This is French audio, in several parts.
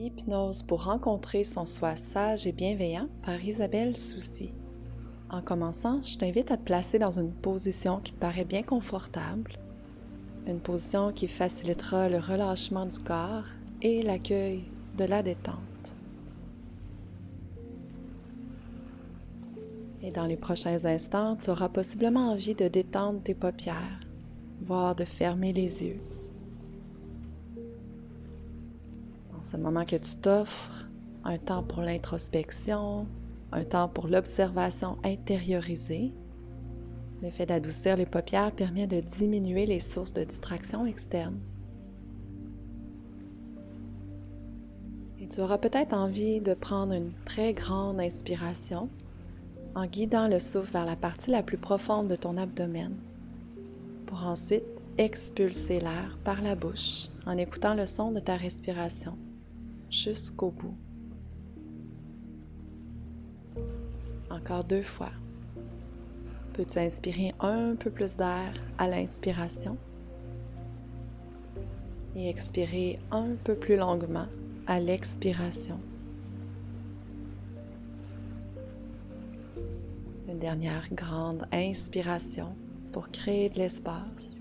Hypnose pour rencontrer son soi sage et bienveillant par Isabelle Soucy. En commençant, je t'invite à te placer dans une position qui te paraît bien confortable, une position qui facilitera le relâchement du corps et l'accueil de la détente. Et dans les prochains instants, tu auras possiblement envie de détendre tes paupières, voire de fermer les yeux. Dans ce moment que tu t'offres, un temps pour l'introspection, un temps pour l'observation intériorisée, le fait d'adoucir les paupières permet de diminuer les sources de distraction externe. Et tu auras peut-être envie de prendre une très grande inspiration en guidant le souffle vers la partie la plus profonde de ton abdomen, pour ensuite expulser l'air par la bouche en écoutant le son de ta respiration jusqu'au bout. Encore 2 fois. Peux-tu inspirer un peu plus d'air à l'inspiration et expirer un peu plus longuement à l'expiration? Une dernière grande inspiration pour créer de l'espace.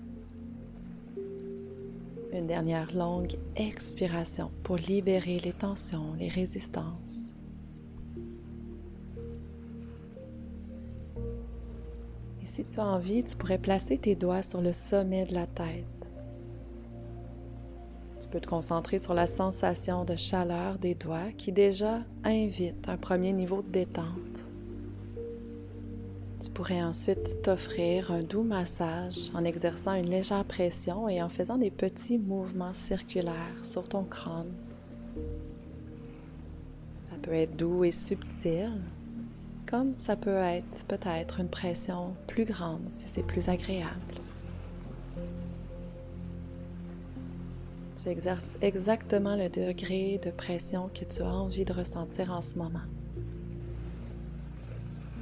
Une dernière longue expiration pour libérer les tensions, les résistances. Et si tu as envie, tu pourrais placer tes doigts sur le sommet de la tête. Tu peux te concentrer sur la sensation de chaleur des doigts qui déjà invite un premier niveau de détente. Tu pourrais ensuite t'offrir un doux massage en exerçant une légère pression et en faisant des petits mouvements circulaires sur ton crâne. Ça peut être doux et subtil, comme ça peut être peut-être une pression plus grande si c'est plus agréable. Tu exerces exactement le degré de pression que tu as envie de ressentir en ce moment.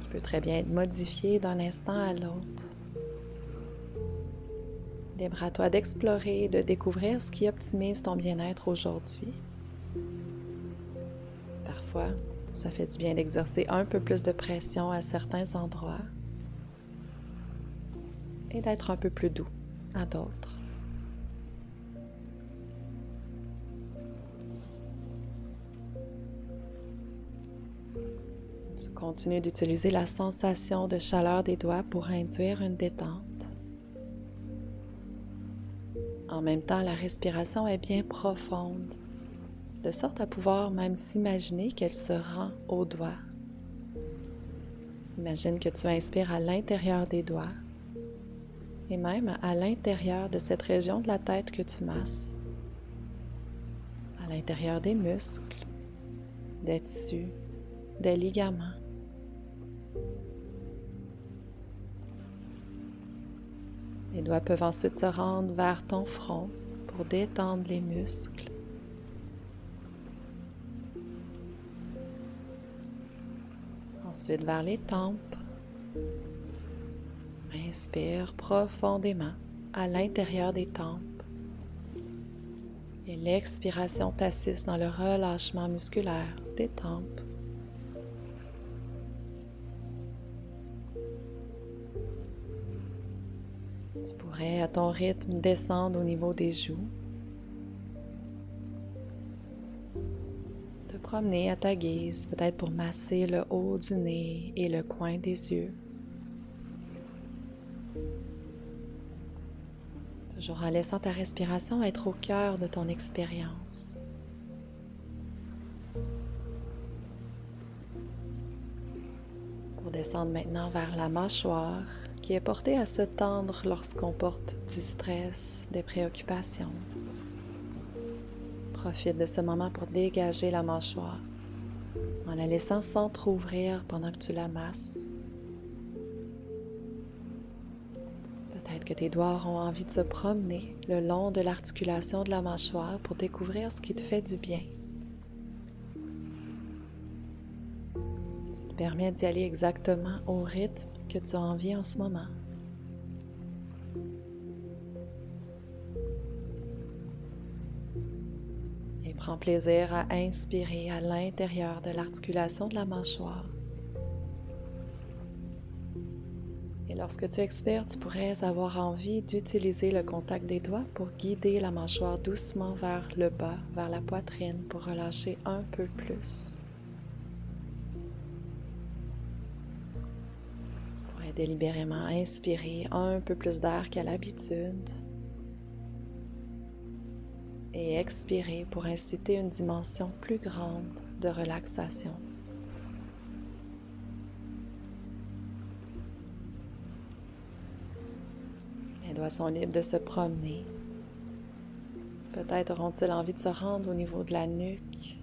Qui peut très bien être modifié d'un instant à l'autre. Libre à toi d'explorer et de découvrir ce qui optimise ton bien-être aujourd'hui. Parfois, ça fait du bien d'exercer un peu plus de pression à certains endroits et d'être un peu plus doux à d'autres. Tu continues d'utiliser la sensation de chaleur des doigts pour induire une détente. En même temps, la respiration est bien profonde, de sorte à pouvoir même s'imaginer qu'elle se rend aux doigts. Imagine que tu inspires à l'intérieur des doigts et même à l'intérieur de cette région de la tête que tu masses, à l'intérieur des muscles, des tissus, des ligaments. Les doigts peuvent ensuite se rendre vers ton front pour détendre les muscles. Ensuite vers les tempes. Inspire profondément à l'intérieur des tempes. Et l'expiration t'assiste dans le relâchement musculaire des tempes. Tu pourrais à ton rythme descendre au niveau des joues. Te promener à ta guise, peut-être pour masser le haut du nez et le coin des yeux. Toujours en laissant ta respiration être au cœur de ton expérience. Pour descendre maintenant vers la mâchoire qui est portée à se tendre lorsqu'on porte du stress, des préoccupations. Profite de ce moment pour dégager la mâchoire en la laissant s'entrouvrir pendant que tu la masses. Peut-être que tes doigts auront envie de se promener le long de l'articulation de la mâchoire pour découvrir ce qui te fait du bien. Tu te permets d'y aller exactement au rythme que tu as envie en ce moment. Et Prends plaisir à inspirer à l'intérieur de l'articulation de la mâchoire. Et lorsque tu expires, tu pourrais avoir envie d'utiliser le contact des doigts pour guider la mâchoire doucement vers le bas, vers la poitrine, pour relâcher un peu plus. Tu pourrais délibérément inspirer un peu plus d'air qu'à l'habitude et expirer pour inciter une dimension plus grande de relaxation. Les doigts sont libres de se promener. Peut-être auront-ils envie de se rendre au niveau de la nuque,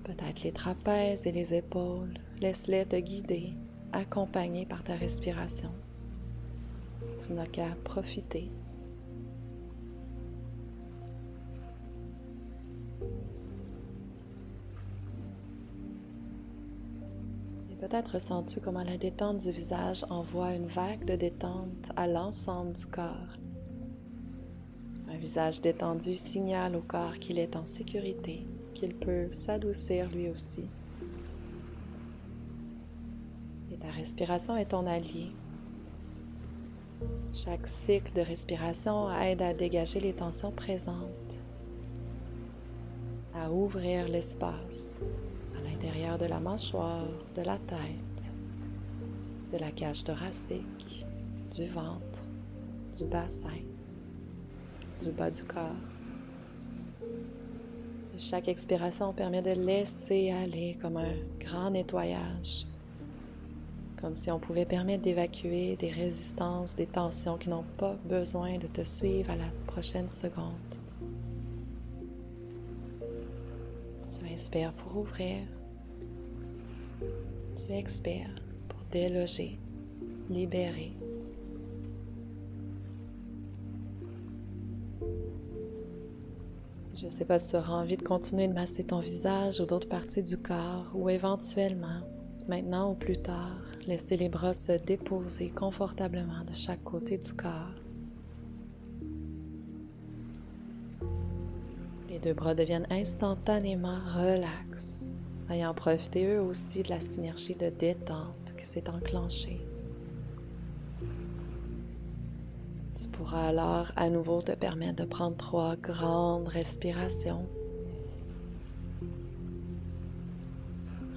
peut-être les trapèzes et les épaules. Laisse-les te guider, accompagnés par ta respiration. Tu n'as qu'à profiter. Peut-être ressens-tu comment la détente du visage envoie une vague de détente à l'ensemble du corps. Un visage détendu signale au corps qu'il est en sécurité, qu'il peut s'adoucir lui aussi. Et ta respiration est ton allié. Chaque cycle de respiration aide à dégager les tensions présentes, à ouvrir l'espace à l'intérieur de la mâchoire, de la tête, de la cage thoracique, du ventre, du bassin, du bas du corps. Et chaque expiration permet de laisser aller comme un grand nettoyage, comme si on pouvait permettre d'évacuer des résistances, des tensions qui n'ont pas besoin de te suivre à la prochaine seconde. Tu inspires pour ouvrir. Tu expires pour déloger, libérer. Je ne sais pas si tu auras envie de continuer de masser ton visage ou d'autres parties du corps, ou éventuellement, maintenant ou plus tard, laisser les bras se déposer confortablement de chaque côté du corps. Les deux bras deviennent instantanément relax, ayant profité eux aussi de la synergie de détente qui s'est enclenchée. Tu pourras alors à nouveau te permettre de prendre 3 grandes respirations.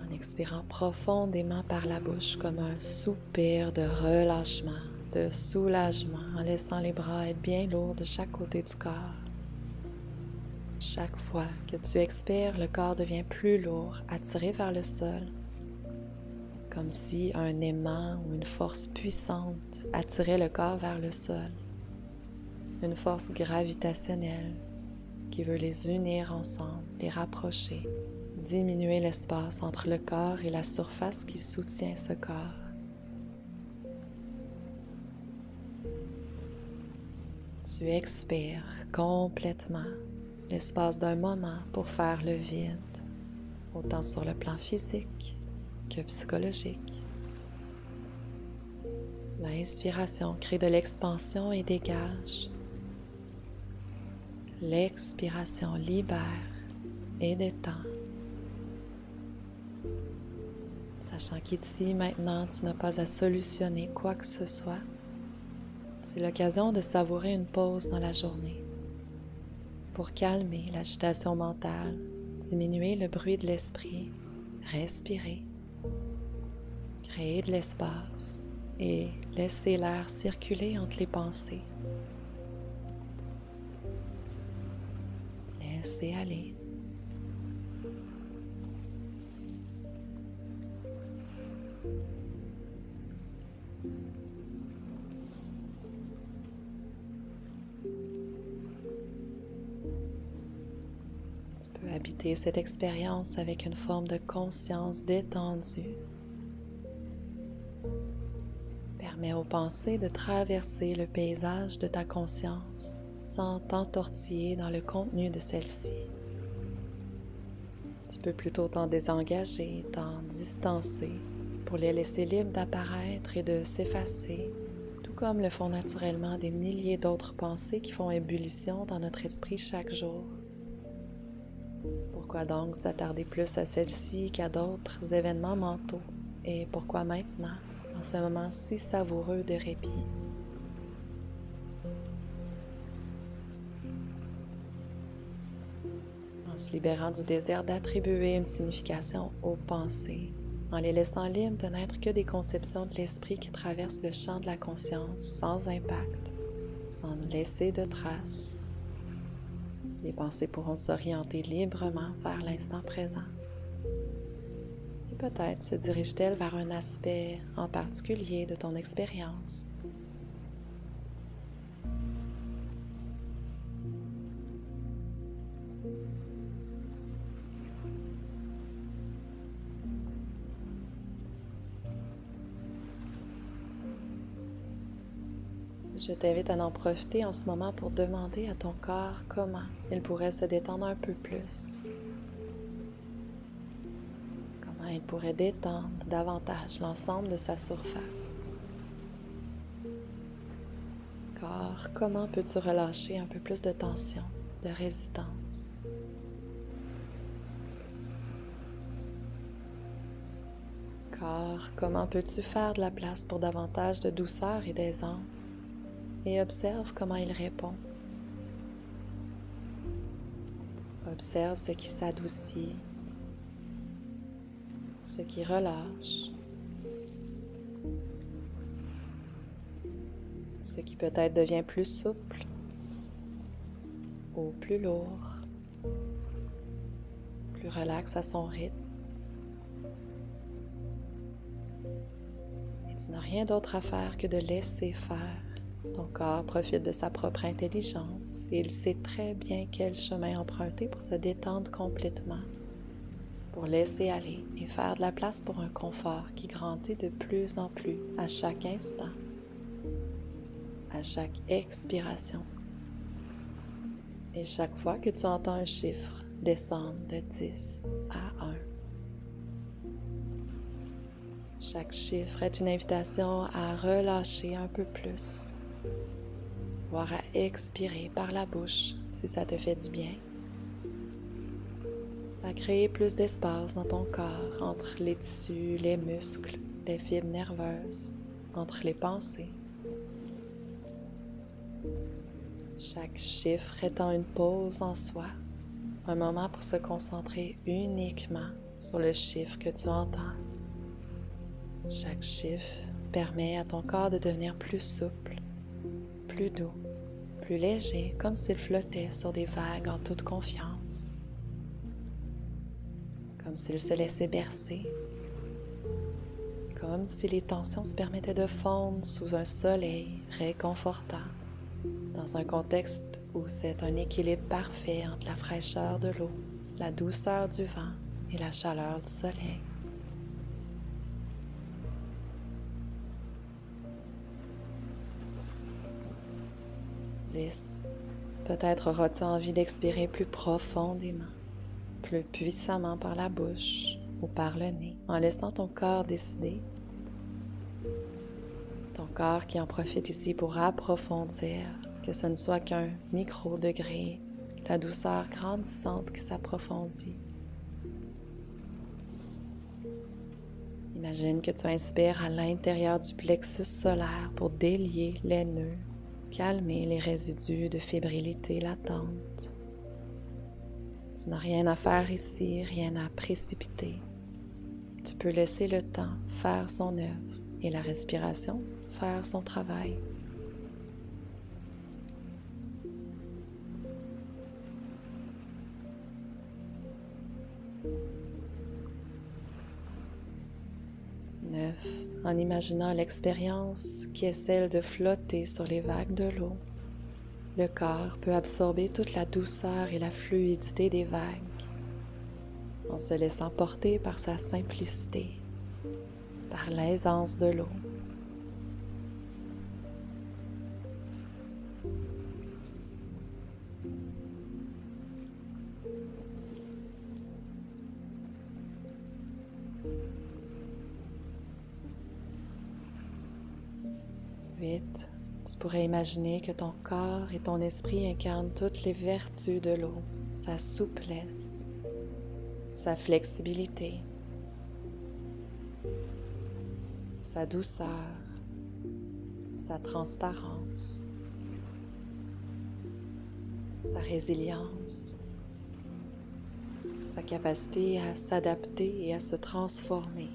En expirant profondément par la bouche comme un soupir de relâchement, de soulagement, en laissant les bras être bien lourds de chaque côté du corps. Chaque fois que tu expires, le corps devient plus lourd, attiré vers le sol, comme si un aimant ou une force puissante attirait le corps vers le sol. Une force gravitationnelle qui veut les unir ensemble, les rapprocher, diminuer l'espace entre le corps et la surface qui soutient ce corps. Tu expires complètement l'espace d'un moment pour faire le vide, autant sur le plan physique que psychologique. L'inspiration crée de l'expansion et dégage. L'expiration libère et détend. Sachant qu'ici, maintenant, tu n'as pas à solutionner quoi que ce soit, c'est l'occasion de savourer une pause dans la journée pour calmer l'agitation mentale, diminuer le bruit de l'esprit, respirer, créer de l'espace et laisser l'air circuler entre les pensées. Laissez aller. Tu peux habiter cette expérience avec une forme de conscience détendue. Permets aux pensées de traverser le paysage de ta conscience sans t'entortiller dans le contenu de celle-ci. Tu peux plutôt t'en désengager, t'en distancer pour les laisser libres d'apparaître et de s'effacer, tout comme le font naturellement des milliers d'autres pensées qui font ébullition dans notre esprit chaque jour. Pourquoi donc s'attarder plus à celle-ci qu'à d'autres événements mentaux? Et pourquoi maintenant, en ce moment si savoureux de répit? En se libérant du désir d'attribuer une signification aux pensées, en les laissant libres de n'être que des conceptions de l'esprit qui traversent le champ de la conscience sans impact, sans laisser de traces. Les pensées pourront s'orienter librement vers l'instant présent. Et peut-être se dirigent-elles vers un aspect en particulier de ton expérience. Je t'invite à en profiter en ce moment pour demander à ton corps comment il pourrait se détendre un peu plus. Comment il pourrait détendre davantage l'ensemble de sa surface. Corps, comment peux-tu relâcher un peu plus de tension, de résistance? Corps, comment peux-tu faire de la place pour davantage de douceur et d'aisance? Et observe comment il répond. Observe ce qui s'adoucit, ce qui relâche, ce qui peut-être devient plus souple ou plus lourd, plus relax à son rythme. Et tu n'as rien d'autre à faire que de laisser faire. Ton corps profite de sa propre intelligence et il sait très bien quel chemin emprunter pour se détendre complètement, pour laisser aller et faire de la place pour un confort qui grandit de plus en plus à chaque instant, à chaque expiration. Et chaque fois que tu entends un chiffre descendre de 10 à 1, chaque chiffre est une invitation à relâcher un peu plus, voire à expirer par la bouche si ça te fait du bien, à créer plus d'espace dans ton corps entre les tissus, les muscles, les fibres nerveuses, entre les pensées. Chaque chiffre étant une pause en soi, un moment pour se concentrer uniquement sur le chiffre que tu entends. Chaque chiffre permet à ton corps de devenir plus souple, plus doux, plus léger, comme s'il flottait sur des vagues en toute confiance, comme s'il se laissait bercer, comme si les tensions se permettaient de fondre sous un soleil réconfortant, dans un contexte où c'est un équilibre parfait entre la fraîcheur de l'eau, la douceur du vent et la chaleur du soleil. Peut-être auras-tu envie d'expirer plus profondément, plus puissamment par la bouche ou par le nez, en laissant ton corps décider. Ton corps qui en profite ici pour approfondir, que ce ne soit qu'un micro-degré, la douceur grandissante qui s'approfondit. Imagine que tu inspires à l'intérieur du plexus solaire pour délier les nœuds, calmer les résidus de fébrilité latente. Tu n'as rien à faire ici, rien à précipiter. Tu peux laisser le temps faire son œuvre et la respiration faire son travail. En imaginant l'expérience qui est celle de flotter sur les vagues de l'eau, le corps peut absorber toute la douceur et la fluidité des vagues, en se laissant porter par sa simplicité, par l'aisance de l'eau. Vite, tu pourrais imaginer que ton corps et ton esprit incarnent toutes les vertus de l'eau, sa souplesse, sa flexibilité, sa douceur, sa transparence, sa résilience, sa capacité à s'adapter et à se transformer,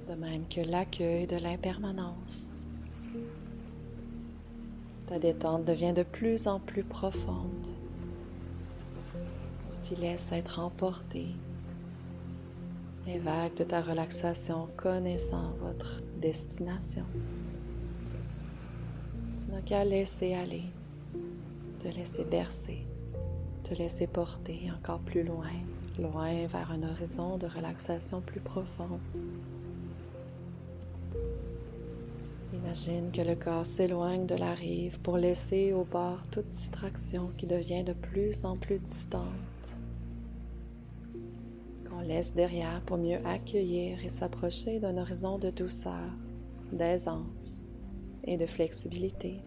de même que l'accueil de l'impermanence. Ta détente devient de plus en plus profonde. Tu t'y laisses être emporté. Les vagues de ta relaxation connaissant votre destination. Tu n'as qu'à laisser aller, te laisser bercer, te laisser porter encore plus loin, loin vers un horizon de relaxation plus profonde. Imagine que le corps s'éloigne de la rive pour laisser au bord toute distraction qui devient de plus en plus distante, qu'on laisse derrière pour mieux accueillir et s'approcher d'un horizon de douceur, d'aisance et de flexibilité.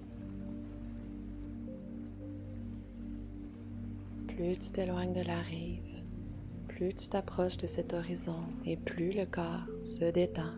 Plus tu t'éloignes de la rive, plus tu t'approches de cet horizon et plus le corps se détend.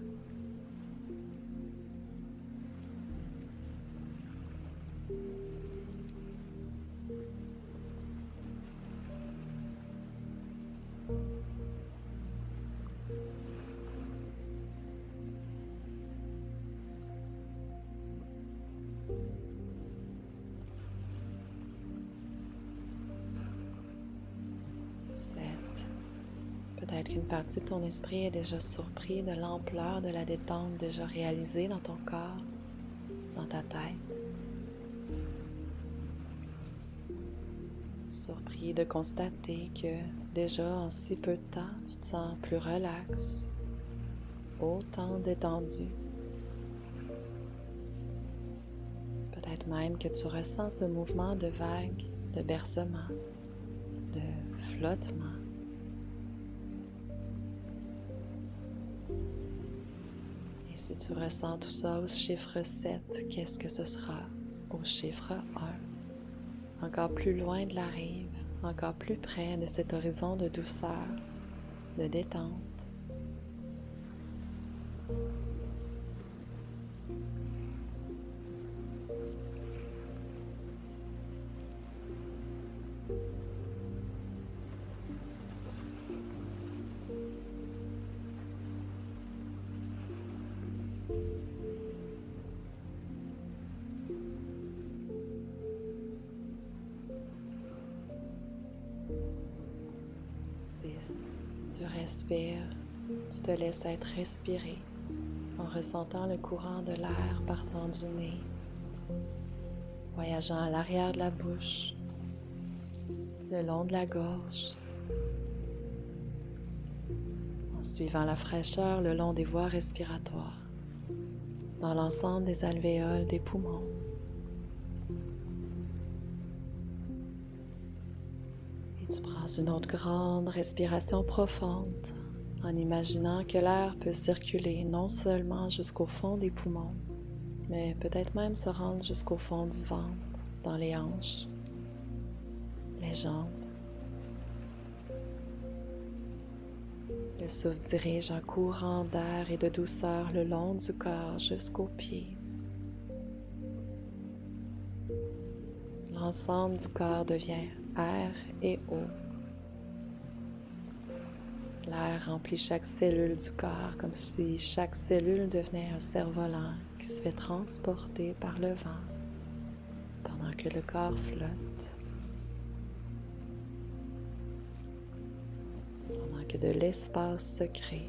Peut-être qu'une partie de ton esprit est déjà surpris de l'ampleur de la détente déjà réalisée dans ton corps, dans ta tête. Surpris de constater que déjà en si peu de temps, tu te sens plus relax, autant détendu. Peut-être même que tu ressens ce mouvement de vague, de bercement, de flottement. Et si tu ressens tout ça au chiffre 7, qu'est-ce que ce sera au chiffre 1? Encore plus loin de la rive, encore plus près de cet horizon de douceur, de détente. Tu respires, tu te laisses être respiré en ressentant le courant de l'air partant du nez, voyageant à l'arrière de la bouche, le long de la gorge, en suivant la fraîcheur le long des voies respiratoires, dans l'ensemble des alvéoles des poumons. Et tu prends une autre grande respiration profonde en imaginant que l'air peut circuler non seulement jusqu'au fond des poumons, mais peut-être même se rendre jusqu'au fond du ventre, dans les hanches, les jambes. Le souffle dirige un courant d'air et de douceur le long du corps jusqu'aux pieds. L'ensemble du corps devient air et eau. L'air remplit chaque cellule du corps comme si chaque cellule devenait un cerf-volant qui se fait transporter par le vent pendant que le corps flotte. Pendant que de l'espace se crée.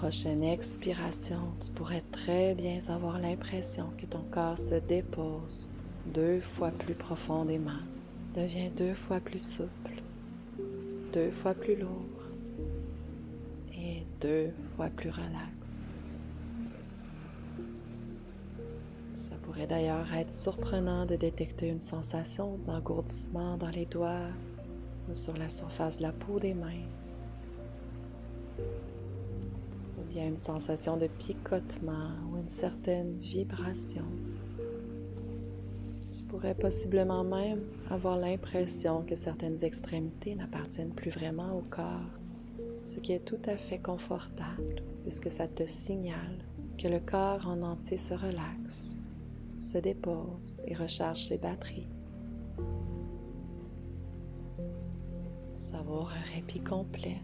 prochaine expiration, tu pourrais très bien avoir l'impression que ton corps se dépose 2 fois plus profondément, devient 2 fois plus souple, 2 fois plus lourd et 2 fois plus relax. Ça pourrait d'ailleurs être surprenant de détecter une sensation d'engourdissement dans les doigts ou sur la surface de la peau des mains. Ou bien une sensation de picotement ou une certaine vibration. Tu pourrais possiblement même avoir l'impression que certaines extrémités n'appartiennent plus vraiment au corps, ce qui est tout à fait confortable puisque ça te signale que le corps en entier se relaxe, se dépose et recharge ses batteries. Savoure un répit complet.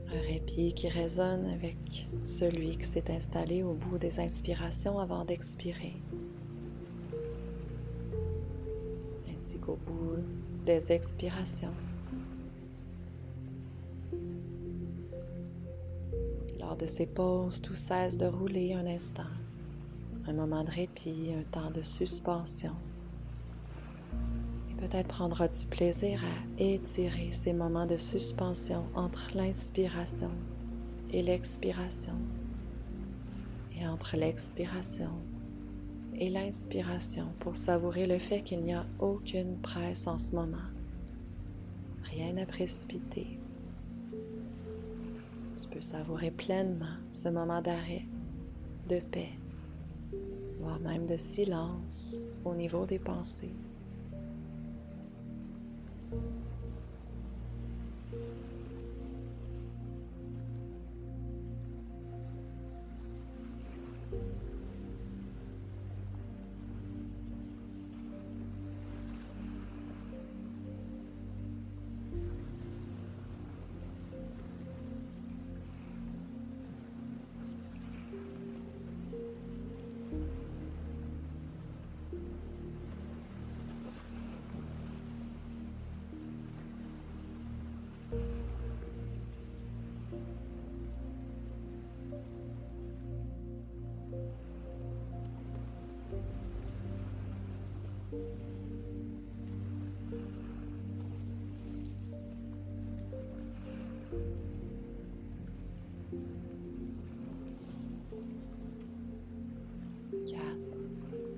Un répit qui résonne avec celui qui s'est installé au bout des inspirations avant d'expirer, ainsi qu'au bout des expirations. Lors de ces pauses, tout cesse de rouler un instant, un moment de répit, un temps de suspension. Et peut-être prendras-tu plaisir à étirer ces moments de suspension entre l'inspiration et l'expiration, et entre l'expiration et l'inspiration pour savourer le fait qu'il n'y a aucune presse en ce moment, rien à précipiter. Tu peux savourer pleinement ce moment d'arrêt, de paix, voire même de silence au niveau des pensées.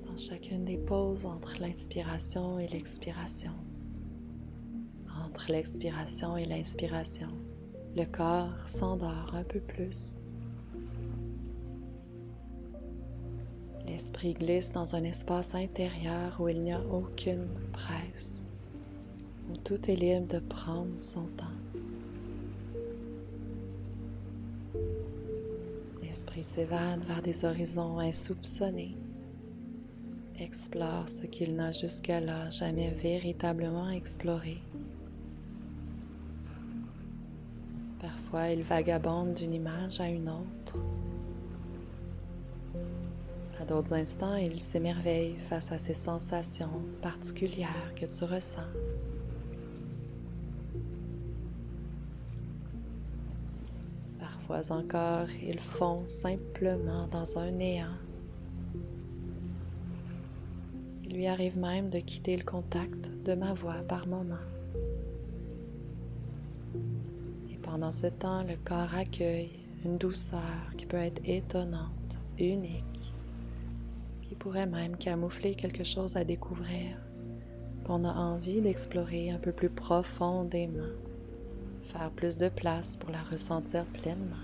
Dans chacune des pauses entre l'inspiration et l'expiration. Entre l'expiration et l'inspiration, le corps s'endort un peu plus. L'esprit glisse dans un espace intérieur où il n'y a aucune presse, où tout est libre de prendre son temps. L'esprit s'évade vers des horizons insoupçonnés, explore ce qu'il n'a jusqu'à-là jamais véritablement exploré. Parfois, il vagabonde d'une image à une autre. À d'autres instants, il s'émerveille face à ces sensations particulières que tu ressens. Parfois encore, il fond simplement dans un néant. Il lui arrive même de quitter le contact de ma voix par moments. Et pendant ce temps, le corps accueille une douceur qui peut être étonnante, unique, qui pourrait même camoufler quelque chose à découvrir, qu'on a envie d'explorer un peu plus profondément, faire plus de place pour la ressentir pleinement.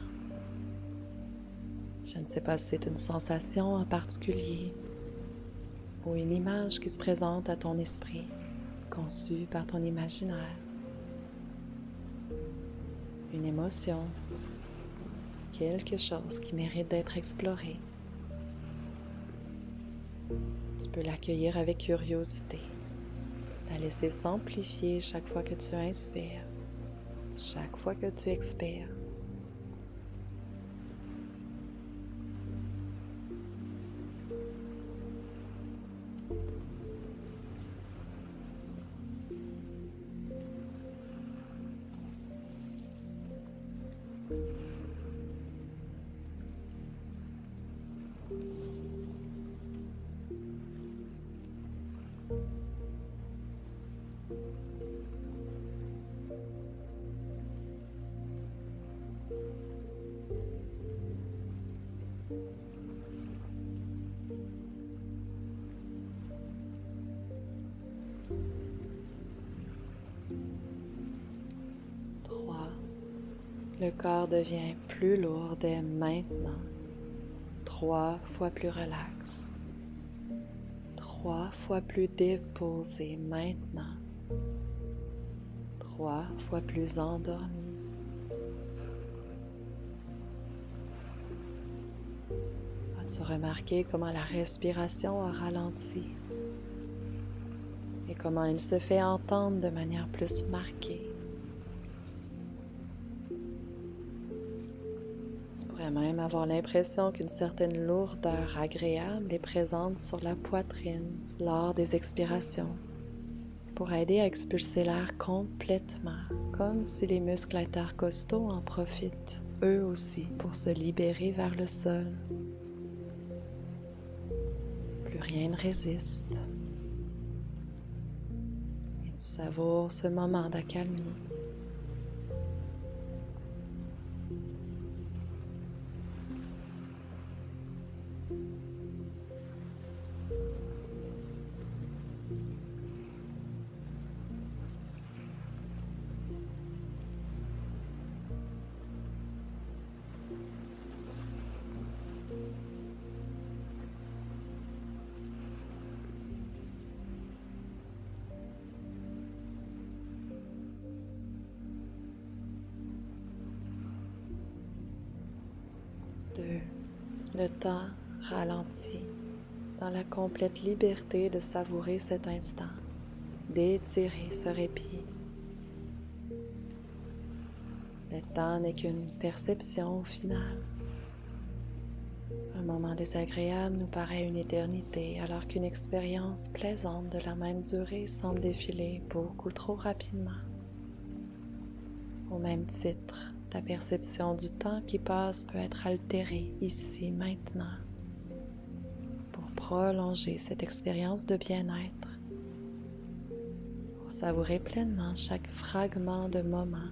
Je ne sais pas si c'est une sensation en particulier ou une image qui se présente à ton esprit, conçue par ton imaginaire. Une émotion, quelque chose qui mérite d'être exploré. Tu peux l'accueillir avec curiosité, la laisser s'amplifier chaque fois que tu inspires, chaque fois que tu expires. Le corps devient plus lourd dès maintenant, 3 fois plus relax, 3 fois plus déposé maintenant, 3 fois plus endormi. As-tu remarqué comment la respiration a ralenti et comment il se fait entendre de manière plus marquée? Tu pourrais même avoir l'impression qu'une certaine lourdeur agréable est présente sur la poitrine lors des expirations pour aider à expulser l'air complètement, comme si les muscles intercostaux en profitent eux aussi pour se libérer vers le sol. Plus rien ne résiste. Et tu savoures ce moment d'accalmie. Le temps ralentit dans la complète liberté de savourer cet instant, d'étirer ce répit. Le temps n'est qu'une perception au final. Un moment désagréable nous paraît une éternité, alors qu'une expérience plaisante de la même durée semble défiler beaucoup trop rapidement. Au même titre, ta perception du temps qui passe peut être altérée ici, maintenant, pour prolonger cette expérience de bien-être, pour savourer pleinement chaque fragment de moment.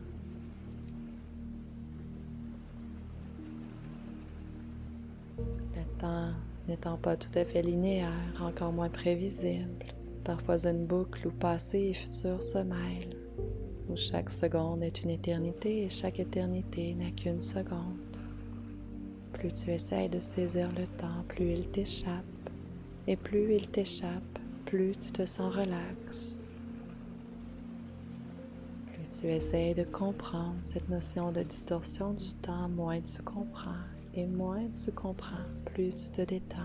Le temps n'étant pas tout à fait linéaire, encore moins prévisible, parfois une boucle où passé et futur se mêlent, où chaque seconde est une éternité et chaque éternité n'est qu'une seconde. Plus tu essaies de saisir le temps, plus il t'échappe, et plus il t'échappe, plus tu te sens relax. Plus tu essaies de comprendre cette notion de distorsion du temps, moins tu comprends, et moins tu comprends, plus tu te détends.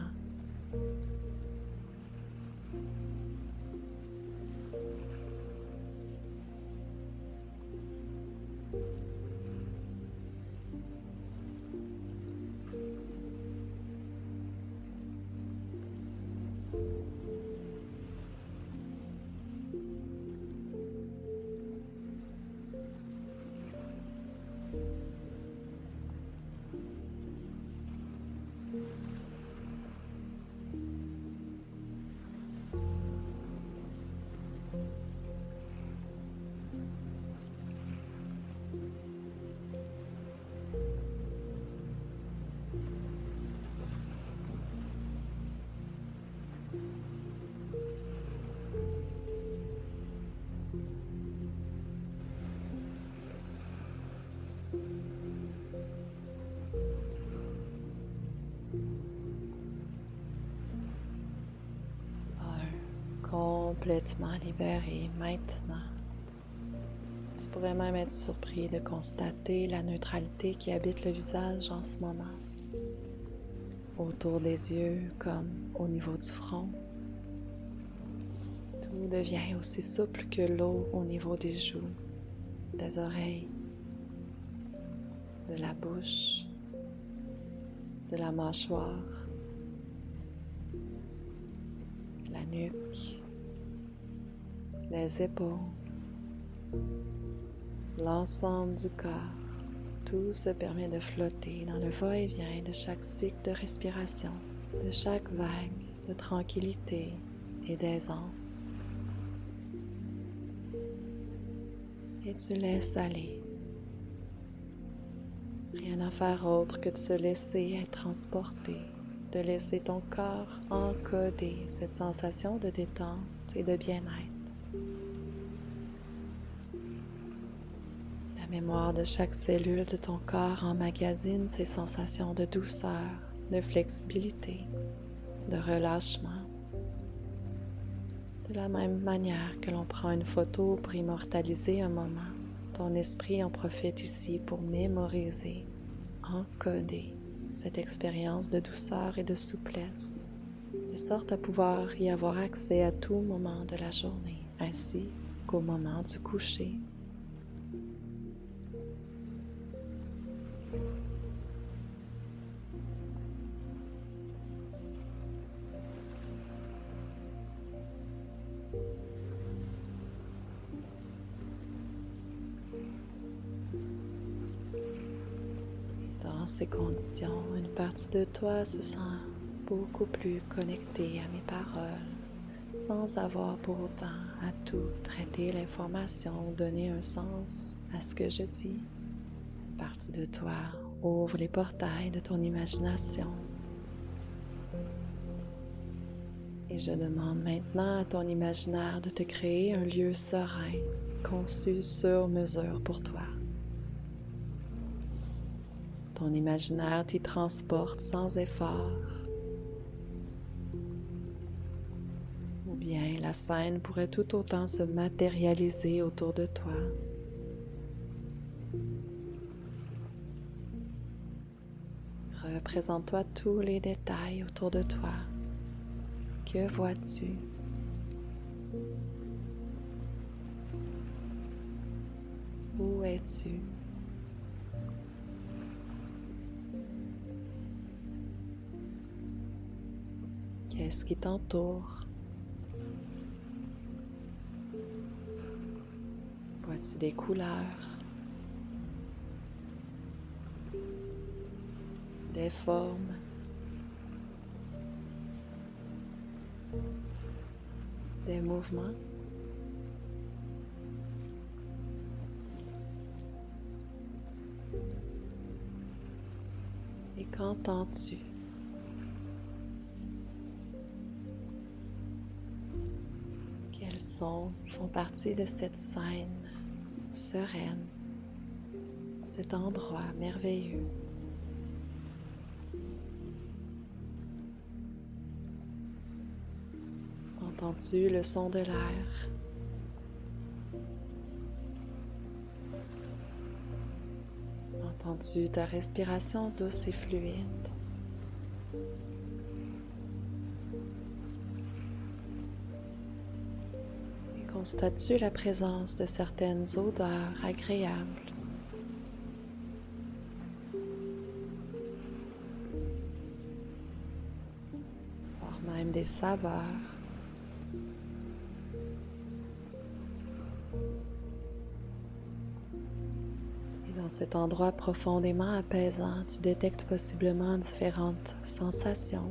Complètement libéré maintenant. Tu pourrais même être surpris de constater la neutralité qui habite le visage en ce moment, autour des yeux comme au niveau du front. Tout devient aussi souple que l'eau au niveau des joues, des oreilles, de la bouche, de la mâchoire, la nuque, les épaules, l'ensemble du corps. Tout se permet de flotter dans le va-et-vient de chaque cycle de respiration, de chaque vague de tranquillité et d'aisance. Et tu laisses aller. Rien à faire autre que de se laisser être transporté, de laisser ton corps encoder cette sensation de détente et de bien-être. La La mémoire de chaque cellule de ton corps emmagasine ces sensations de douceur, de flexibilité, de relâchement. De la même manière que l'on prend une photo pour immortaliser un moment, ton esprit en profite ici pour mémoriser, encoder cette expérience de douceur et de souplesse, de sorte à pouvoir y avoir accès à tout moment de la journée, ainsi qu'au moment du coucher. Dans ces conditions, une partie de toi se sent beaucoup plus connectée à mes paroles, sans avoir pour autant à tout traiter l'information ou donner un sens à ce que je dis. Une partie de toi ouvre les portails de ton imagination. Et je demande maintenant à ton imaginaire de te créer un lieu serein, conçu sur mesure pour toi. Ton imaginaire t'y transporte sans effort. Ou bien la scène pourrait tout autant se matérialiser autour de toi. Représente-toi tous les détails autour de toi. Que vois-tu? Où es-tu? Qu'est-ce qui t'entoure? Vois-tu des couleurs? Des formes? Des mouvements? Et qu'entends-tu? Quels sons font partie de cette scène sereine, cet endroit merveilleux? Entends-tu le son de l'air? Entends-tu ta respiration douce et fluide? Et constates-tu la présence de certaines odeurs agréables? Voire même des saveurs? Dans cet endroit profondément apaisant, tu détectes possiblement différentes sensations.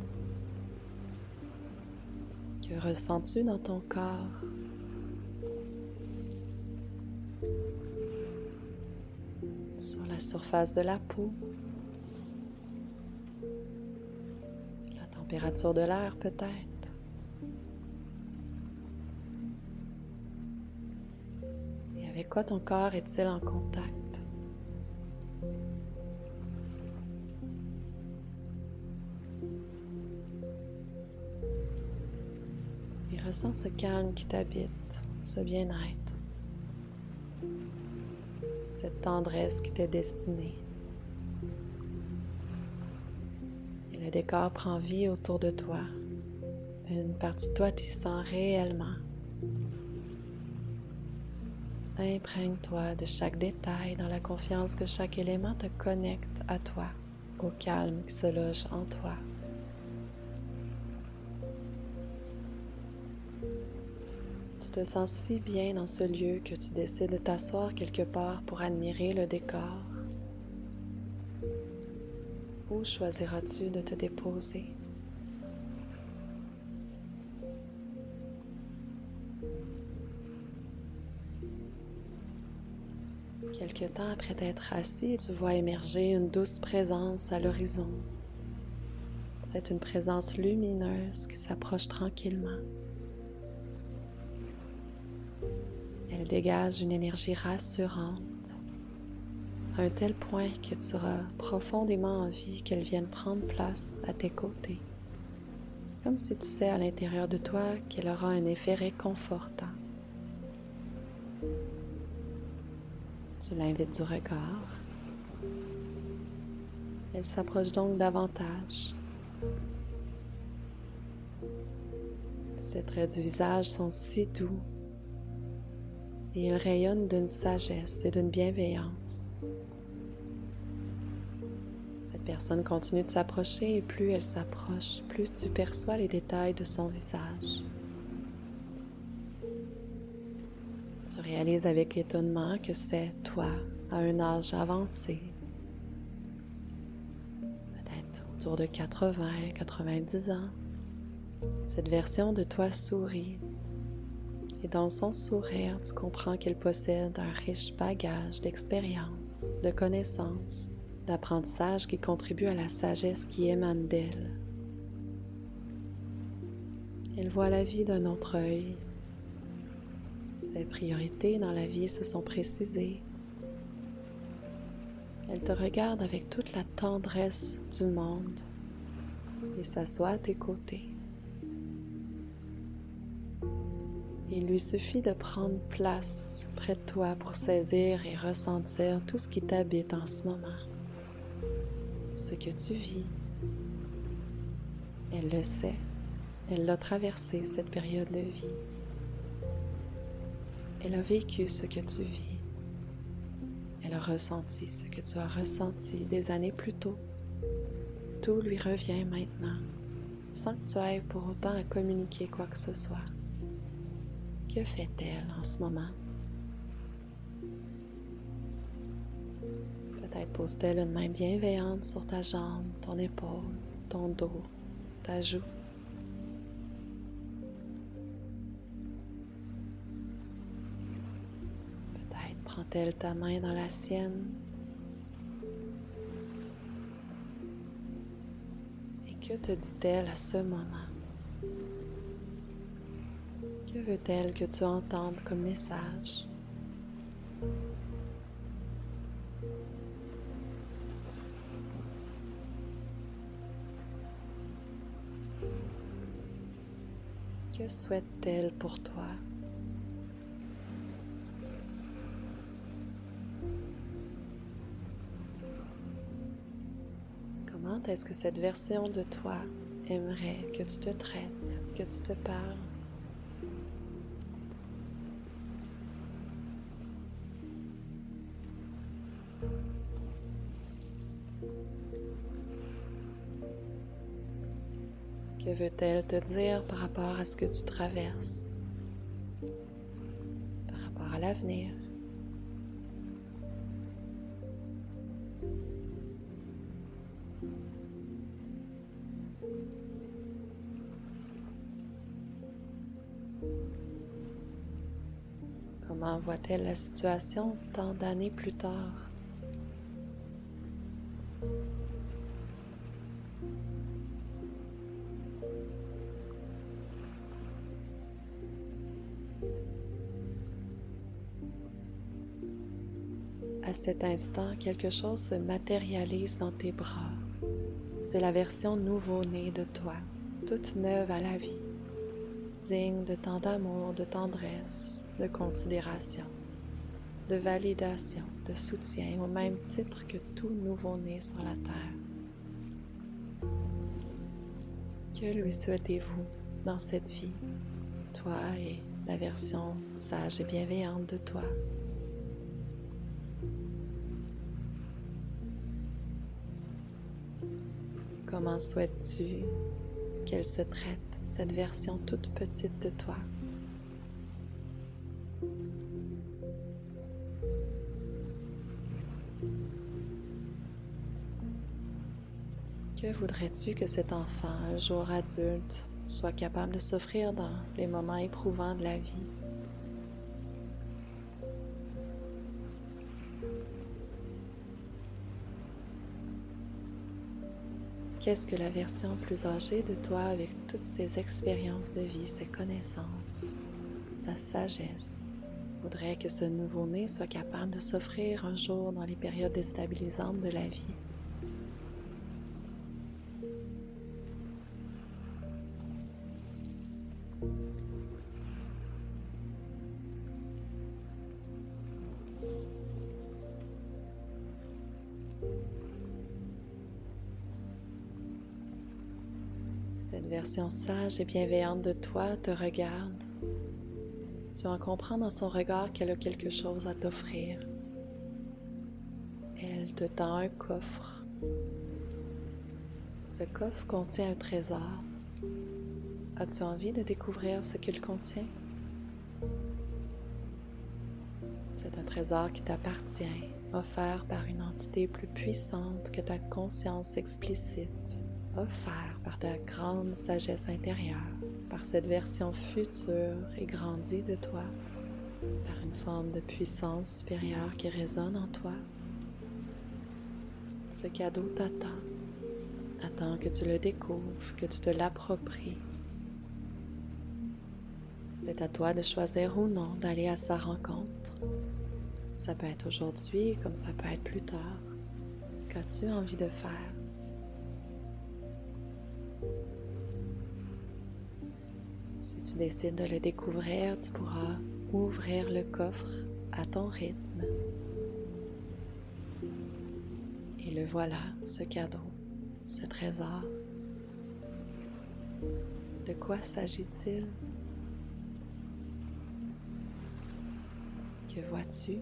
Que ressens-tu dans ton corps? Sur la surface de la peau? La température de l'air peut-être? Et avec quoi ton corps est-il en contact? Ressens ce calme qui t'habite, ce bien-être, cette tendresse qui t'est destinée. Et le décor prend vie autour de toi. Une partie de toi t'y sent réellement. Imprègne-toi de chaque détail dans la confiance que chaque élément te connecte à toi, au calme qui se loge en toi. Tu te sens si bien dans ce lieu que tu décides de t'asseoir quelque part pour admirer le décor. Où choisiras-tu de te déposer? Quelque temps après t'être assis, tu vois émerger une douce présence à l'horizon. C'est une présence lumineuse qui s'approche tranquillement. Elle dégage une énergie rassurante, à un tel point que tu auras profondément envie qu'elle vienne prendre place à tes côtés, comme si tu sais à l'intérieur de toi qu'elle aura un effet réconfortant. Tu l'invites du regard. Elle s'approche donc davantage. Ses traits du visage sont si doux et ils rayonnent d'une sagesse et d'une bienveillance. Cette personne continue de s'approcher et plus elle s'approche, plus tu perçois les détails de son visage. Tu réalises avec étonnement que c'est toi à un âge avancé, peut-être autour de 80, 90 ans. Cette version de toi sourit et dans son sourire, tu comprends qu'elle possède un riche bagage d'expérience, de connaissances, d'apprentissage qui contribue à la sagesse qui émane d'elle. Elle voit la vie d'un autre œil. Ses priorités dans la vie se sont précisées. Elle te regarde avec toute la tendresse du monde et s'assoit à tes côtés. Il lui suffit de prendre place près de toi pour saisir et ressentir tout ce qui t'habite en ce moment, ce que tu vis. Elle le sait, elle l'a traversé cette période de vie. Elle a vécu ce que tu vis. Elle a ressenti ce que tu as ressenti des années plus tôt. Tout lui revient maintenant, sans que tu ailles pour autant à communiquer quoi que ce soit. Que fait-elle en ce moment? Peut-être pose-t-elle une main bienveillante sur ta jambe, ton épaule, ton dos, ta joue. Peut-être prend-elle ta main dans la sienne et que te dit-elle à ce moment? Que veut-elle que tu entendes comme message? Que souhaite-t-elle pour toi? Comment est-ce que cette version de toi aimerait que tu te traites, que tu te parles? Que veut-elle te dire par rapport à ce que tu traverses, par rapport à l'avenir? Comment voit-elle la situation tant d'années plus tard? À cet instant, quelque chose se matérialise dans tes bras. C'est la version nouveau-née de toi, toute neuve à la vie, digne de tant d'amour, de tendresse, de considération, de validation, de soutien, au même titre que tout nouveau-né sur la terre. Que lui souhaitez-vous dans cette vie, toi et la version sage et bienveillante de toi? Comment souhaites-tu qu'elle se traite, cette version toute petite de toi? Que voudrais-tu que cet enfant, un jour adulte, soit capable de s'offrir dans les moments éprouvants de la vie? Qu'est-ce que la version plus âgée de toi, avec toutes ses expériences de vie, ses connaissances, sa sagesse, voudrais que ce nouveau-né soit capable de s'offrir un jour dans les périodes déstabilisantes de la vie. Cette version sage et bienveillante de toi te regarde. Tu en comprends dans son regard qu'elle a quelque chose à t'offrir. Elle te tend un coffre. Ce coffre contient un trésor. As-tu envie de découvrir ce qu'il contient? C'est un trésor qui t'appartient, offert par une entité plus puissante que ta conscience explicite, offert par ta grande sagesse intérieure, par cette version future et grandie de toi, par une forme de puissance supérieure qui résonne en toi. Ce cadeau t'attend. Attends que tu le découvres, que tu te l'appropries. C'est à toi de choisir ou non d'aller à sa rencontre. Ça peut être aujourd'hui comme ça peut être plus tard. Qu'as-tu envie de faire? Si tu décides de le découvrir, tu pourras ouvrir le coffre à ton rythme. Et le voilà, ce cadeau, ce trésor. De quoi s'agit-il? Que vois-tu?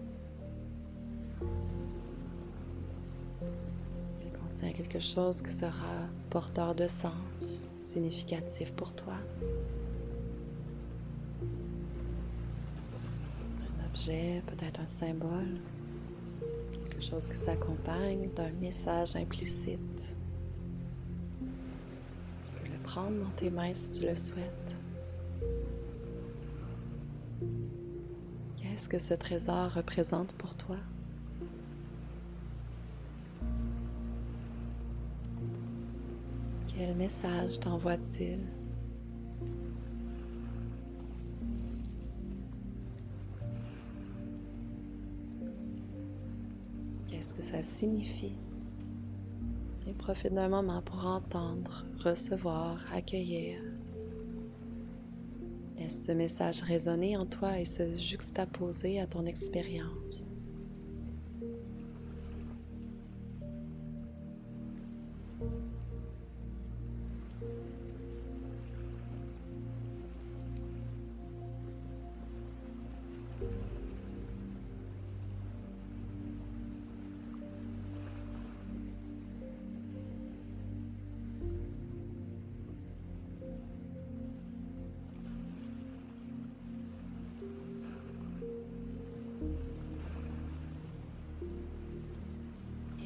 Il contient quelque chose qui sera porteur de sens, significatif pour toi. Un objet, peut-être un symbole, quelque chose qui s'accompagne d'un message implicite. Tu peux le prendre dans tes mains si tu le souhaites. Qu'est-ce que ce trésor représente pour toi? Quel message t'envoie-t-il? Qu'est-ce que ça signifie? Et profite d'un moment pour entendre, recevoir, accueillir. Laisse ce message résonner en toi et se juxtaposer à ton expérience.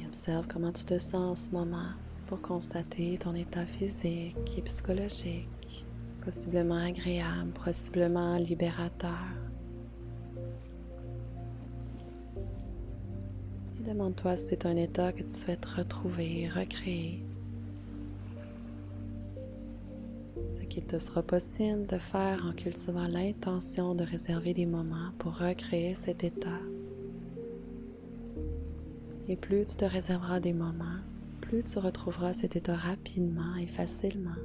Observe comment tu te sens en ce moment pour constater ton état physique et psychologique, possiblement agréable, possiblement libérateur. Et demande-toi si c'est un état que tu souhaites retrouver, recréer. Ce qu'il te sera possible de faire en cultivant l'intention de réserver des moments pour recréer cet état. Et plus tu te réserveras des moments, plus tu retrouveras cet état rapidement et facilement.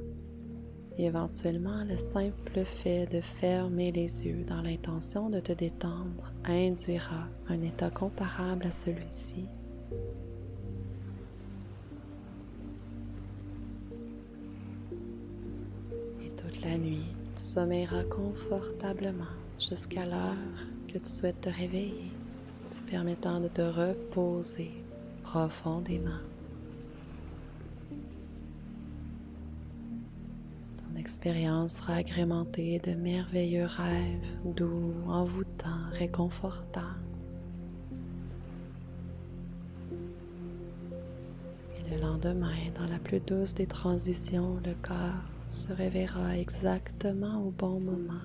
Et éventuellement, le simple fait de fermer les yeux dans l'intention de te détendre induira un état comparable à celui-ci. Et toute la nuit, tu sommeilleras confortablement jusqu'à l'heure que tu souhaites te réveiller, te permettant de te reposer profondément. L'expérience sera agrémentée de merveilleux rêves, doux, envoûtants, réconfortants. Et le lendemain, dans la plus douce des transitions, le corps se réveillera exactement au bon moment.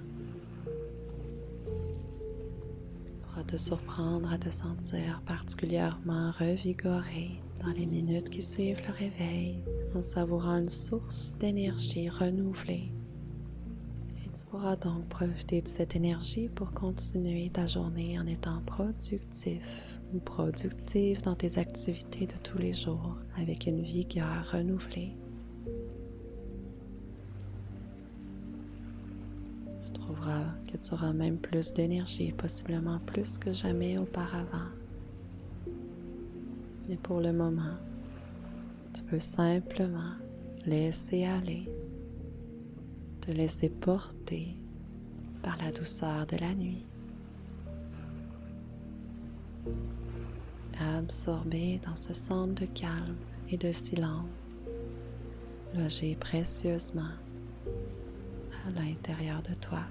Il pourra te surprendre à te sentir particulièrement revigoré dans les minutes qui suivent le réveil, en savourant une source d'énergie renouvelée. Et tu pourras donc profiter de cette énergie pour continuer ta journée en étant productif ou productive dans tes activités de tous les jours avec une vigueur renouvelée. Tu trouveras que tu auras même plus d'énergie, possiblement plus que jamais auparavant. Mais pour le moment, tu peux simplement laisser aller, te laisser porter par la douceur de la nuit. Absorbé dans ce centre de calme et de silence, logé précieusement à l'intérieur de toi.